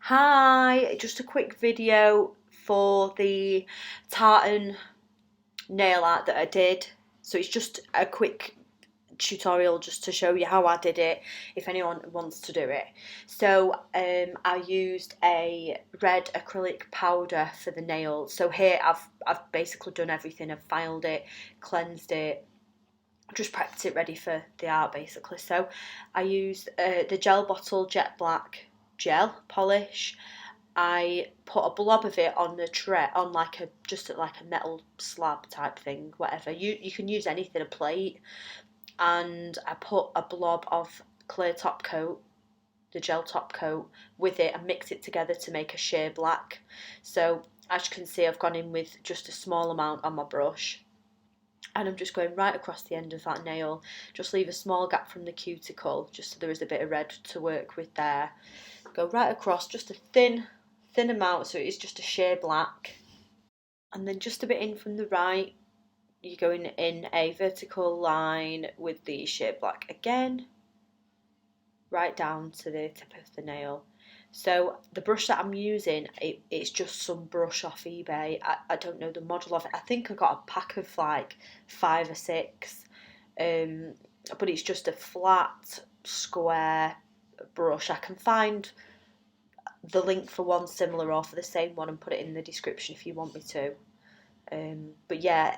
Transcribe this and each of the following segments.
Hi, just a quick video for the tartan nail art that I did. So it's just a quick tutorial just to show you how I did it if anyone wants to do it. So I used a red acrylic powder for the nail. So here I've basically done everything. I've filed it, cleansed it, just prepped it ready for the art basically. So I used the gel bottle jet black gel polish. I put a blob of it on the tray, on like a like a metal slab type thing, whatever. You can use anything, a plate, and I put a blob of clear top coat, the gel top coat, with it and mix it together to make a sheer black. So as you can see, I've gone in with just a small amount on my brush, and I'm just going right across the end of that nail. Just leave a small gap from the cuticle, just so there is a bit of red to work with there. Go right across, just a thin amount, so it's just a sheer black. And then just a bit in from the right, you're going in a vertical line with the sheer black again, right down to the tip of the nail. So the brush that I'm using, it's just some brush off eBay. I don't know the model of it. I think I got a pack of like 5 or 6, but it's just a flat square brush. I can find the link for one similar or for the same one and put it in the description if you want me to. But yeah,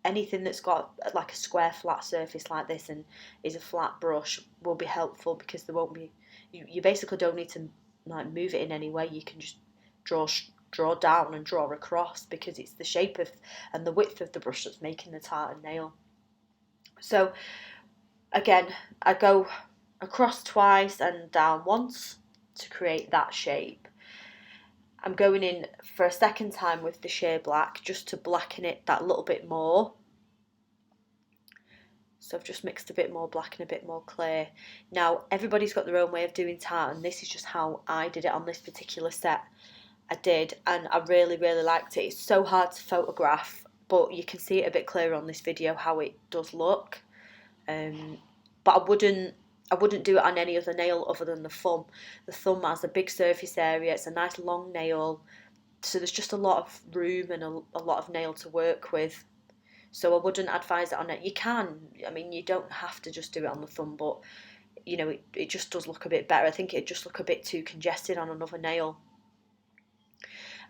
anything that's got like a square flat surface like this and is a flat brush will be helpful, because there won't be, you basically don't need to like move it in any way. You can just draw down and draw across, because it's the shape of and the width of the brush that's making the tartan nail. So again, I go across twice and down once to create that shape. I'm going in for a second time with the sheer black just to blacken it that little bit more. So I've just mixed a bit more black and a bit more clear. Now everybody's got their own way of doing tartan. This is just how I did it on this particular set. I did, and I really liked it. It's so hard to photograph, but you can see it a bit clearer on this video how it does look. But I wouldn't do it on any other nail other than the thumb. The thumb has a big surface area. It's a nice long nail, so there's just a lot of room and a lot of nail to work with. So I wouldn't advise it on it. You can, I mean, you don't have to just do it on the thumb, but you know, it just does look a bit better. I think it'd just look a bit too congested on another nail.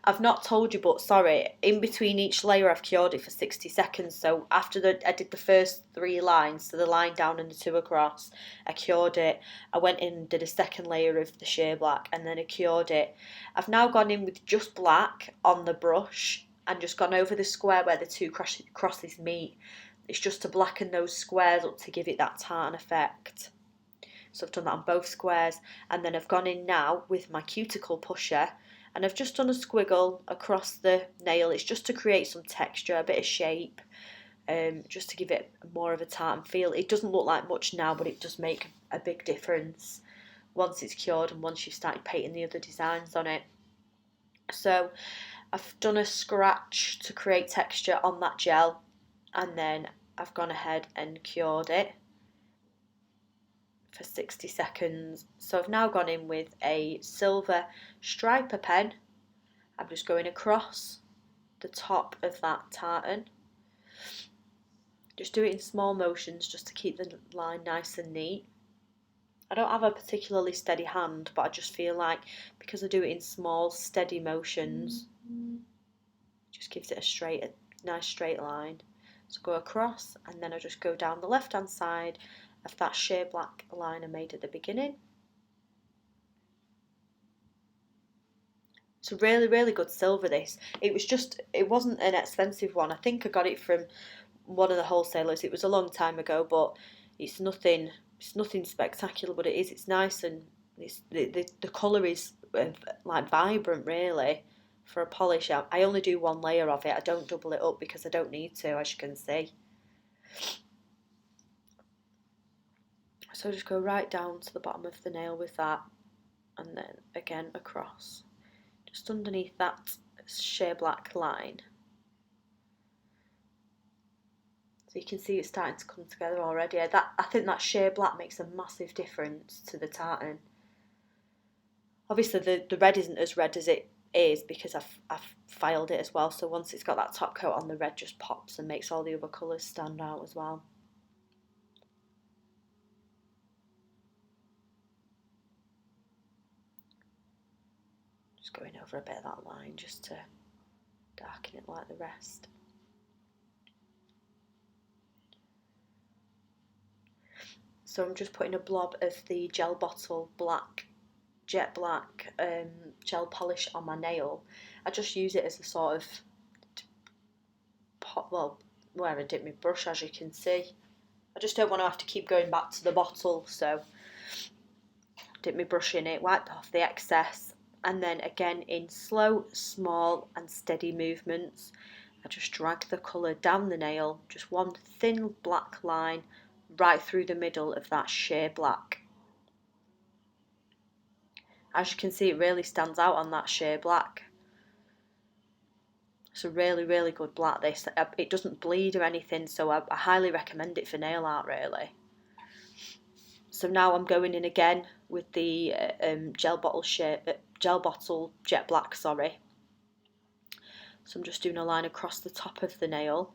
I've not told you, but sorry, in between each layer I've cured it for 60 seconds. So after I did the first 3 lines, so the line down and the 2 across, I cured it. I went in and did a second layer of the sheer black, and then I cured it. I've now gone in with just black on the brush and just gone over the square where the 2 crosses meet. It's just to blacken those squares up to give it that tartan effect. So I've done that on both squares, and then I've gone in now with my cuticle pusher, and I've just done a squiggle across the nail. It's just to create some texture, a bit of shape, just to give it more of a tartan feel. It doesn't look like much now, but it does make a big difference once it's cured and once you've started painting the other designs on it. So I've done a scratch to create texture on that gel, and then I've gone ahead and cured it for 60 seconds. So I've now gone in with a silver striper pen. I'm just going across the top of that tartan. Just do it in small motions just to keep the line nice and neat. I don't have a particularly steady hand, but I just feel like because I do it in small steady motions, it just gives it a nice straight line. So go across, and then I just go down the left hand side of that sheer black line I made at the beginning. It's a really good silver, this. It wasn't an expensive one. I think I got it from one of the wholesalers. It was a long time ago, but it's nothing spectacular, but it's nice, and the colour is like vibrant really for a polish. I only do 1 layer of it. I don't double it up because I don't need to, as you can see. So just go right down to the bottom of the nail with that, and then again across, just underneath that sheer black line. So you can see it's starting to come together already. I think that sheer black makes a massive difference to the tartan. Obviously the red isn't as red as it is because I've filed it as well, so once it's got that top coat on, the red just pops and makes all the other colours stand out as well. Just going over a bit of that line just to darken it like the rest. So I'm just putting a blob of the gel bottle black, jet black gel polish on my nail. I just use it as a sort of pot, well, where I dip my brush, as you can see. I just don't want to have to keep going back to the bottle, so dip my brush in it, wipe off the excess, and then again in slow, small and steady movements, I just drag the colour down the nail, just one thin black line right through the middle of that sheer black. As you can see, it really stands out on that sheer black. It's a really, really good black. This, it doesn't bleed or anything, so I highly recommend it for nail art, really. So now I'm going in again with the gel bottle jet black, sorry. So I'm just doing a line across the top of the nail,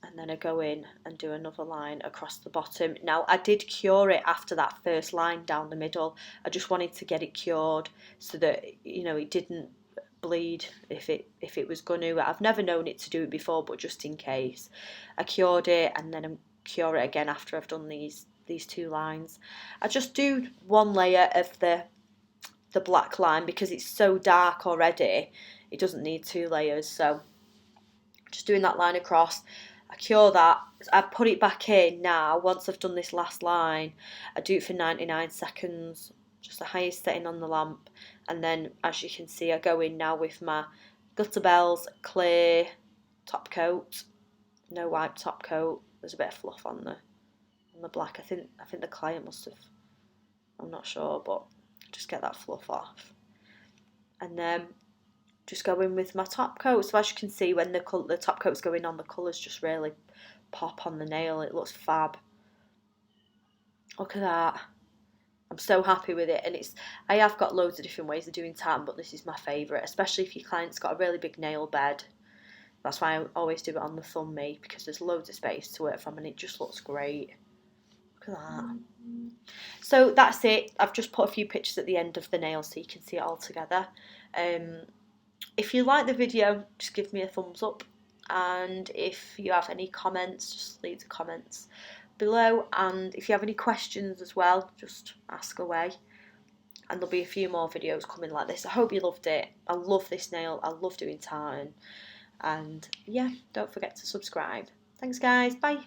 and then I go in and do another line across the bottom. Now I did cure it after that first line down the middle. I just wanted to get it cured so that, you know, it didn't bleed if it was going to. I've never known it to do it before, but just in case, I cured it, and then I cure it again after I've done these two lines. I just do one layer of the black line because it's so dark already. It doesn't need 2 layers, so just doing that line across. I cure that, I put it back in now. Once I've done this last line, I do it for 99 seconds, just the highest setting on the lamp, and then as you can see I go in now with my Glitterbels clear top coat, no wipe top coat. There's a bit of fluff on the black. I think the client must have, I'm not sure, but just get that fluff off, and then just go in with my top coat. So as you can see, when the top coat's going on, the colours just really pop on the nail. It looks fab. Look at that. I'm so happy with it, and I have got loads of different ways of doing tartan, but this is my favourite, especially if your client's got a really big nail bed. That's why I always do it on the thumb me, because there's loads of space to work from and it just looks great. Look at that. So that's it. I've just put a few pictures at the end of the nail so you can see it all together. If you like the video, just give me a thumbs up, and if you have any comments, just leave the comments below, and if you have any questions as well, just ask away, and there'll be a few more videos coming like this. I hope you loved it. I love this nail, I love doing tartan, and yeah, don't forget to subscribe. Thanks guys, bye.